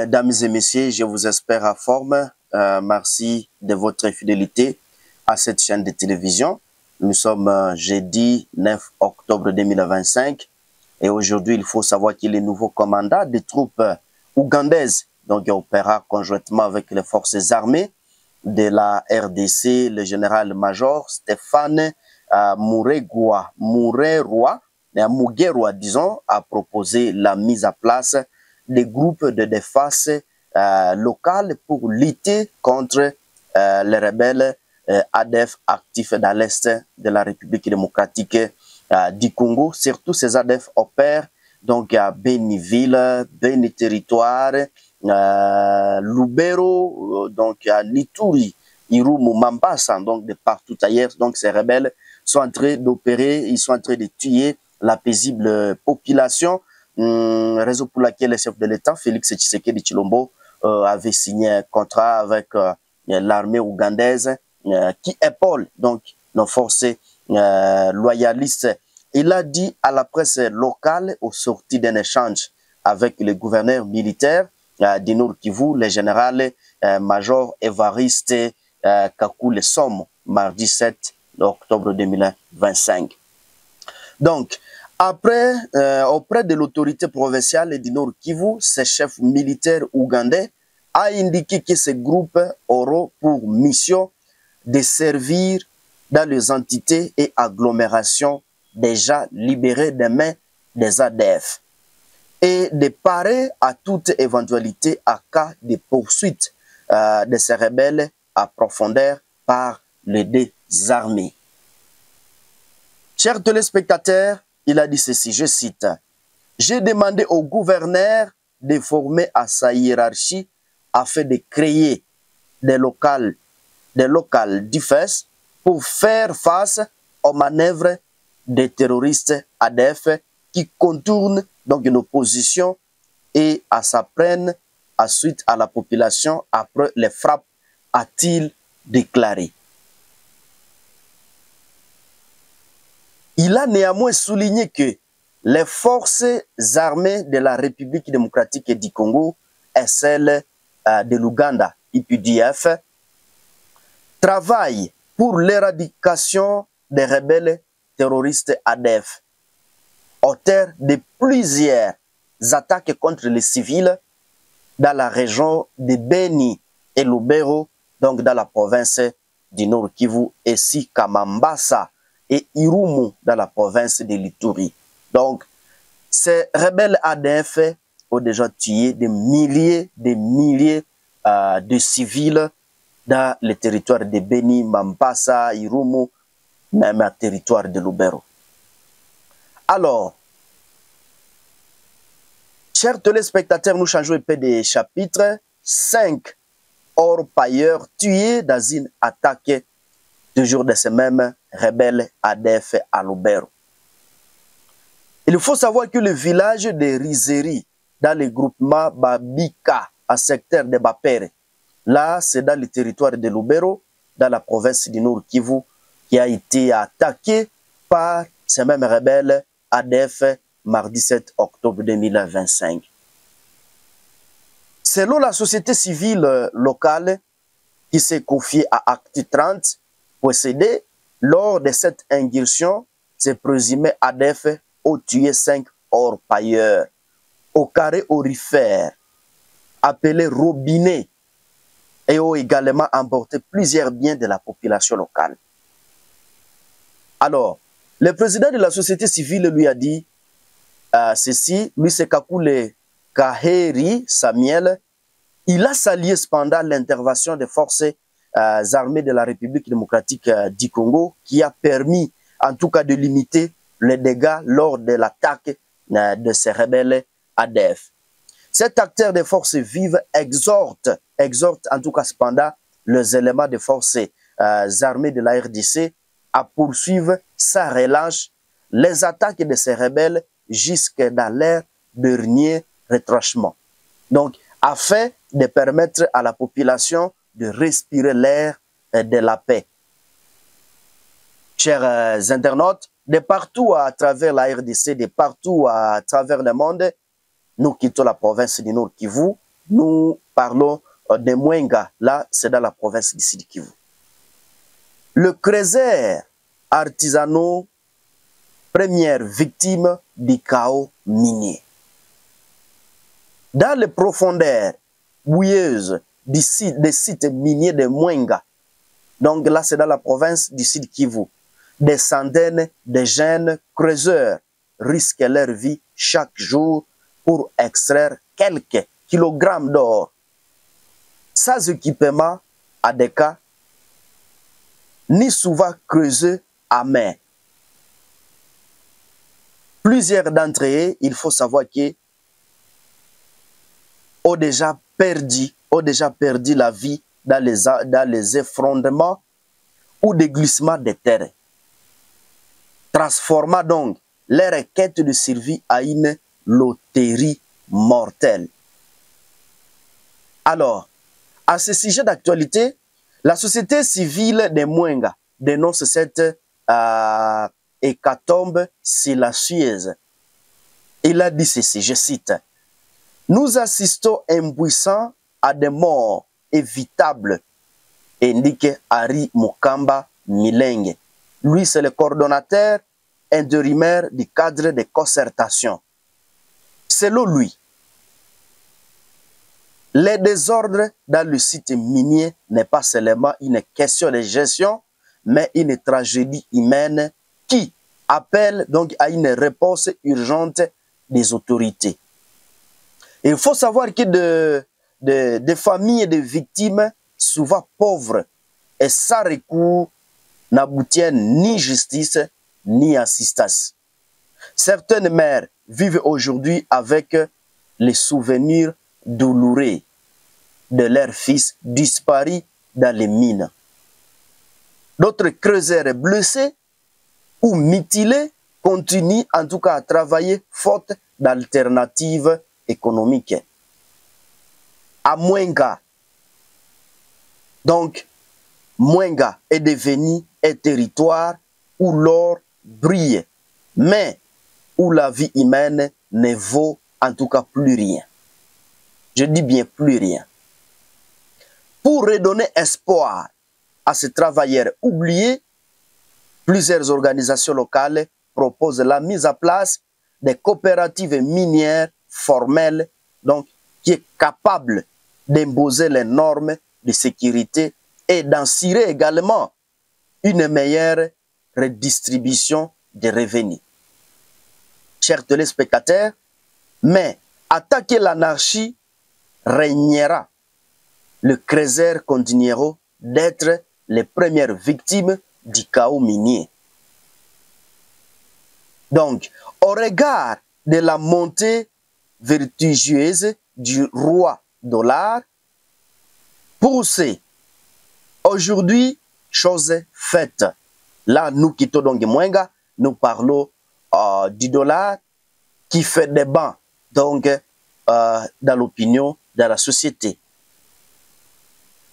Mesdames et messieurs, je vous espère à forme. Merci de votre fidélité à cette chaîne de télévision. Nous sommes jeudi 9 octobre 2025 et aujourd'hui, il faut savoir qu'il est nouveau commandant des troupes ougandaises, donc il opéra conjointement avec les forces armées de la RDC, le général-major Stéphane Mugerwa, disons, a proposé la mise à place des groupes de défense locales pour lutter contre les rebelles ADF actifs dans l'est de la République démocratique du Congo. Surtout ces ADF opèrent donc à Béniville, Béni Territoire, Lubero, donc à Lituri, Irumu, Mambasa, donc de partout ailleurs. Donc ces rebelles sont en train d'opérer, ils sont en train de tuer la paisible population. Raison pour laquelle le chef de l'État, Félix Tshisekedi Tshilombo, avait signé un contrat avec l'armée ougandaise qui épaule donc nos forces loyalistes. Il a dit à la presse locale, au sorti d'un échange avec le gouverneur militaire du Nord Kivu, le général-major Évariste Kakule Somo, mardi 7 octobre 2025. Donc, après, auprès de l'autorité provinciale du Nord Kivu, ce chef militaire ougandais a indiqué que ces groupes auront pour mission de servir dans les entités et agglomérations déjà libérées des mains des ADF et de parer à toute éventualité à cas de poursuite de ces rebelles à profondeur par les désarmés. Chers téléspectateurs, il a dit ceci, je cite, « J'ai demandé au gouverneur de former à sa hiérarchie afin de créer des locales d'IFES pour faire face aux manœuvres des terroristes ADF qui contournent donc une opposition et à s'apprennent ensuite à la population après les frappes, a-t-il déclaré. Il a néanmoins souligné que les forces armées de la République démocratique du Congo et celles de l'Ouganda, UPDF, travaillent pour l'éradication des rebelles terroristes ADF, auteur de plusieurs attaques contre les civils dans la région de Béni et Lubero, donc dans la province du Nord Kivu, et si Mambasa et Irumu dans la province de l'Ituri. Donc, ces rebelles ADF ont déjà tué des milliers de civils dans le territoire de Béni, Mambasa, Irumu, même le territoire de Lubero. Alors, chers téléspectateurs, nous changeons un peu de chapitre. 5 orpailleurs tués dans une attaque toujours de ces mêmes rebelles ADF à Lubero. Il faut savoir que le village de Rizeri, dans le groupement Babika, à secteur de Bapere, là, c'est dans le territoire de Lubero, dans la province du Nord Kivu, qui a été attaqué par ces mêmes rebelles ADF mardi 7 octobre 2025. Selon la société civile locale qui s'est confiée à Acte 30, possédé lors de cette incursion, ces présumés ADF ont tué 5 orpailleurs au carré aurifère, appelé robinet, et ont également emporté plusieurs biens de la population locale. Alors, le président de la société civile lui a dit ceci, lui c'est Kakule Kaheri Samuel, il a salué cependant l'intervention des forces armées de la République démocratique du Congo qui a permis en tout cas de limiter les dégâts lors de l'attaque de ces rebelles ADF. Cet acteur des forces vives exhorte en tout cas cependant les éléments des forces armées de la RDC à poursuivre sans relâche les attaques de ces rebelles jusque dans leur dernier retranchement. Donc, afin de permettre à la population de respirer l'air de la paix. Chers internautes, de partout à travers la RDC, de partout à travers le monde, nous quittons la province du Nord Kivu Nous parlons de Mwenga. Là, c'est dans la province du Sud Kivu. Le creuset artisanaux, première victime du chaos minier. Dans les profondeurs bouilleuses des sites miniers de Mwenga, donc là c'est dans la province du Sud Kivu, des centaines de jeunes creuseurs risquent leur vie chaque jour pour extraire quelques kilogrammes d'or. Sans équipement adéquat, ni souvent creusés à main. Plusieurs d'entre eux, il faut savoir qu'ils ont déjà perdu la vie dans les effondrements ou des glissements de terre, transformant donc leur quête de survie à une loterie mortelle. Alors, à ce sujet d'actualité, la société civile de Mwenga dénonce cette hécatombe silencieuse. Il a dit ceci, je cite: « Nous assistons impuissants à des morts évitables », indique Harry Mukamba Milenge. Lui, c'est le coordonnateur intérimaire du cadre de concertation. Selon lui, les désordres dans le site minier n'est pas seulement une question de gestion, mais une tragédie humaine qui appelle donc à une réponse urgente des autorités. Il faut savoir que des familles de victimes, souvent pauvres et sans recours, n'aboutissent ni justice ni assistance. Certaines mères vivent aujourd'hui avec les souvenirs douloureux de leurs fils disparus dans les mines. D'autres creuseurs blessés ou mutilés continuent en tout cas à travailler faute d'alternatives économiques. À Mwenga, donc Mwenga est devenu un territoire où l'or brille, mais où la vie humaine ne vaut en tout cas plus rien. Je dis bien plus rien. Pour redonner espoir à ces travailleurs oubliés, plusieurs organisations locales proposent la mise en place des coopératives minières formelles, donc qui est capable d'imposer les normes de sécurité et d'assurer également une meilleure redistribution des revenus. Chers téléspectateurs, mais attaquer l'anarchie régnera. Les creuseurs continueront d'être les premières victimes du chaos minier. Donc, au regard de la montée vertigineuse du roi dollar, poussé, aujourd'hui, chose faite. Là, nous quittons donc Mwenga, nous parlons du dollar qui fait débat donc, dans l'opinion de la société.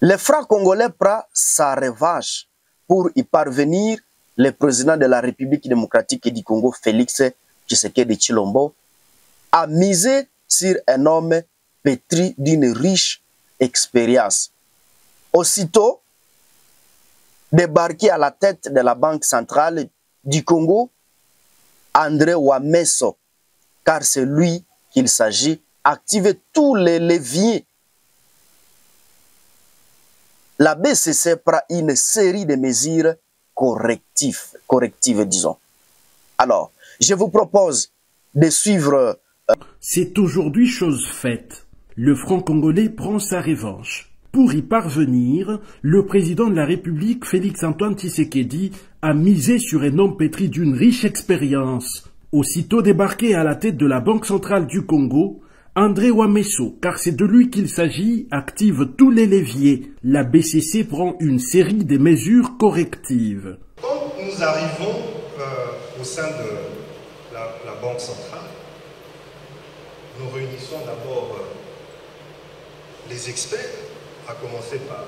Le franc congolais prend sa revanche. Pour y parvenir, le président de la République démocratique du Congo, Félix Tshisekedi Tshilombo, a misé sur un homme pétri d'une riche expérience. Aussitôt, débarqué à la tête de la Banque centrale du Congo, André Wameso, car c'est lui qu'il s'agit, activer tous les leviers. La BCC prend une série de mesures correctives, disons. Alors, je vous propose de suivre... C'est aujourd'hui chose faite. Le Front congolais prend sa revanche. Pour y parvenir, le président de la République, Félix-Antoine Tshisekedi, a misé sur un homme pétri d'une riche expérience. Aussitôt débarqué à la tête de la Banque centrale du Congo, André Wameso, car c'est de lui qu'il s'agit, active tous les leviers. La BCC prend une série de mesures correctives. Quand nous arrivons au sein de la Banque centrale, nous réunissons d'abord les experts, à commencer par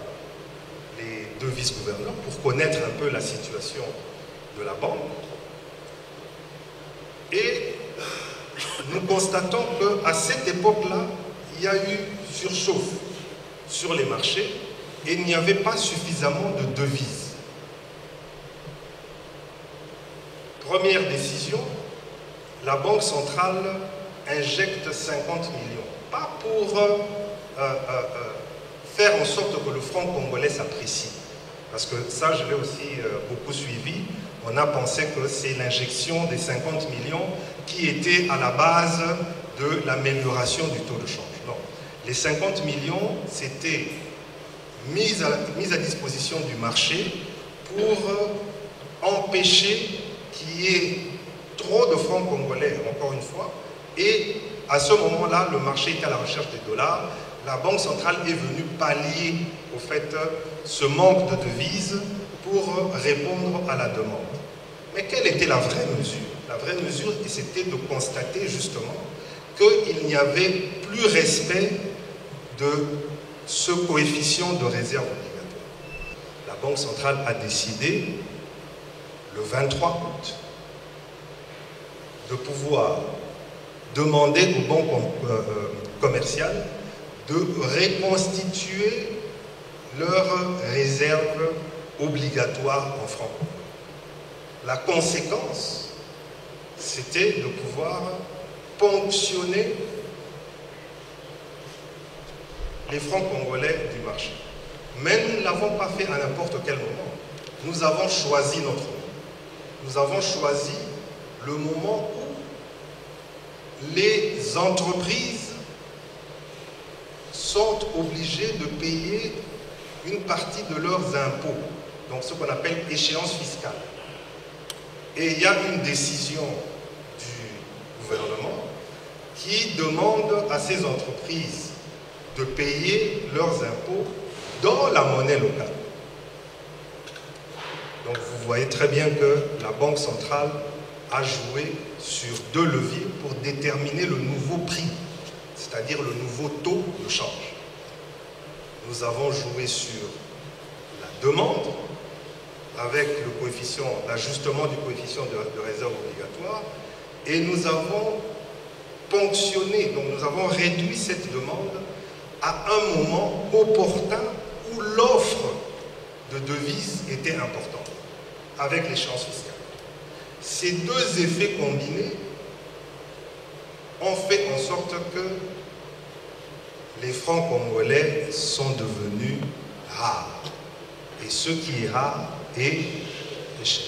les deux vice-gouverneurs, pour connaître un peu la situation de la banque. Et nous constatons qu'à cette époque-là, il y a eu surchauffe sur les marchés et il n'y avait pas suffisamment de devises. Première décision, la Banque centrale injecte 50 millions. Pas pour faire en sorte que le franc congolais s'apprécie. Parce que ça, je l'ai aussi beaucoup suivi. On a pensé que c'est l'injection des 50 millions qui était à la base de l'amélioration du taux de change. Non. Les 50 millions, c'était mise à disposition du marché pour empêcher qu'il y ait trop de francs congolais, encore une fois. Et à ce moment-là, le marché était à la recherche des dollars. La Banque centrale est venue pallier au fait ce manque de devises pour répondre à la demande. Mais quelle était la vraie mesure? La vraie mesure, c'était de constater justement qu'il n'y avait plus respect de ce coefficient de réserve obligatoire. La Banque centrale a décidé, le 23 août, de pouvoir demander aux banques commerciales de reconstituer leurs réserves obligatoires en francs. La conséquence, c'était de pouvoir ponctionner les francs congolais du marché. Mais nous ne l'avons pas fait à n'importe quel moment. Nous avons choisi notre moment. Nous avons choisi le moment où les entreprises sont obligées de payer une partie de leurs impôts, donc ce qu'on appelle échéance fiscale. Et il y a une décision du gouvernement qui demande à ces entreprises de payer leurs impôts dans la monnaie locale. Donc vous voyez très bien que la Banque centrale a joué sur deux leviers pour déterminer le nouveau prix, c'est-à-dire le nouveau taux de change. Nous avons joué sur la demande, avec le coefficient, l'ajustement du coefficient de réserve obligatoire, et nous avons ponctionné, donc nous avons réduit cette demande à un moment opportun où l'offre de devises était importante, avec l'échéance fiscale. Ces deux effets combinés ont fait en sorte que les francs congolais sont devenus rares. Et ce qui est rare est cher.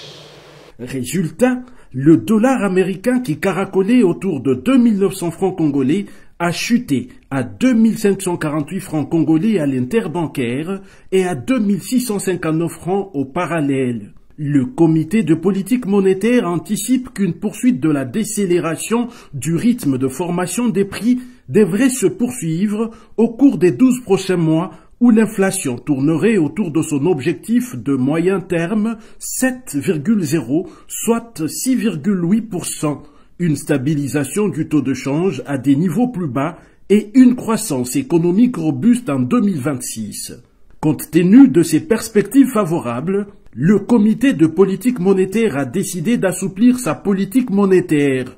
Résultat, le dollar américain qui caracolait autour de 2900 francs congolais a chuté à 2548 francs congolais à l'interbancaire et à 2659 francs au parallèle. Le comité de politique monétaire anticipe qu'une poursuite de la décélération du rythme de formation des prix devrait se poursuivre au cours des 12 prochains mois où l'inflation tournerait autour de son objectif de moyen terme 7,0, soit 6,8%, une stabilisation du taux de change à des niveaux plus bas et une croissance économique robuste en 2026. Compte tenu de ces perspectives favorables, le comité de politique monétaire a décidé d'assouplir sa politique monétaire.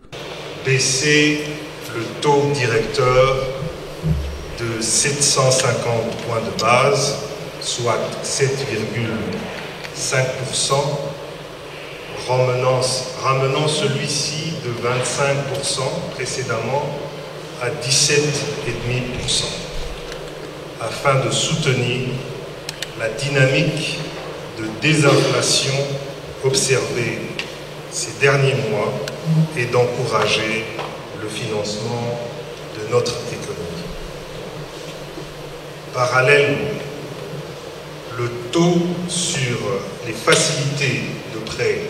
Baisser le taux directeur de 750 points de base, soit 7,5%, ramenant celui-ci de 25% précédemment à 17,5%, afin de soutenir la dynamique de désinflation observée ces derniers mois et d'encourager le financement de notre économie. Parallèlement, le taux sur les facilités de prêt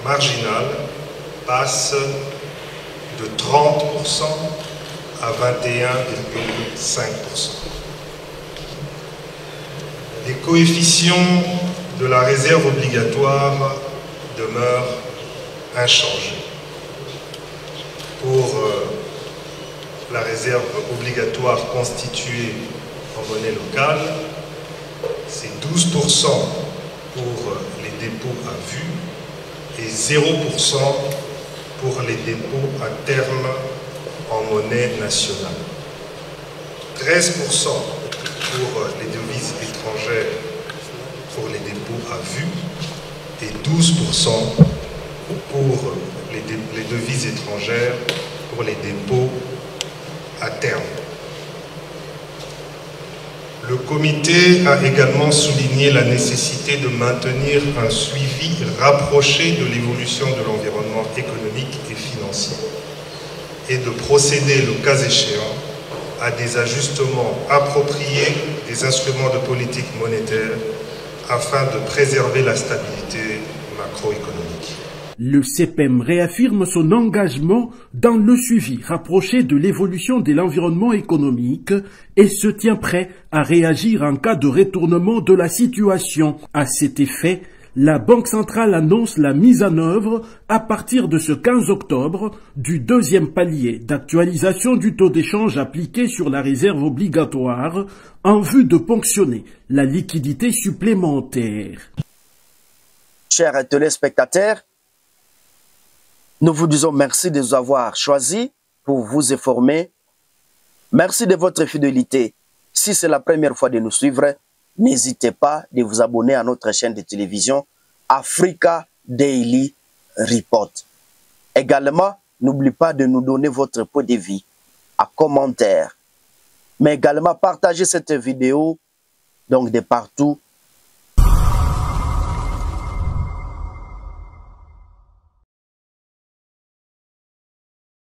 marginales passe de 30% à 21,5%. Les coefficients de la réserve obligatoire demeurent inchangés. Pour la réserve obligatoire constituée en monnaie locale, c'est 12% pour les dépôts à vue et 0% pour les dépôts à terme en monnaie nationale. 13% pour les devises étrangères pour les dépôts à vue et 12% pour les devises étrangères pour les dépôts à terme. Le comité a également souligné la nécessité de maintenir un suivi rapproché de l'évolution de l'environnement économique et financier et de procéder, le cas échéant, à des ajustements appropriés des instruments de politique monétaire afin de préserver la stabilité macroéconomique. Le CPEM réaffirme son engagement dans le suivi rapproché de l'évolution de l'environnement économique et se tient prêt à réagir en cas de retournement de la situation. À cet effet, la Banque centrale annonce la mise en œuvre à partir de ce 15 octobre du deuxième palier d'actualisation du taux d'échange appliqué sur la réserve obligatoire en vue de ponctionner la liquidité supplémentaire. Chers téléspectateurs, nous vous disons merci de nous avoir choisis pour vous informer. Merci de votre fidélité. Si c'est la première fois de nous suivre, n'hésitez pas de vous abonner à notre chaîne de télévision Africa Daily Report. Également, n'oubliez pas de nous donner votre point de vue en commentaire. Mais également, partagez cette vidéo donc de partout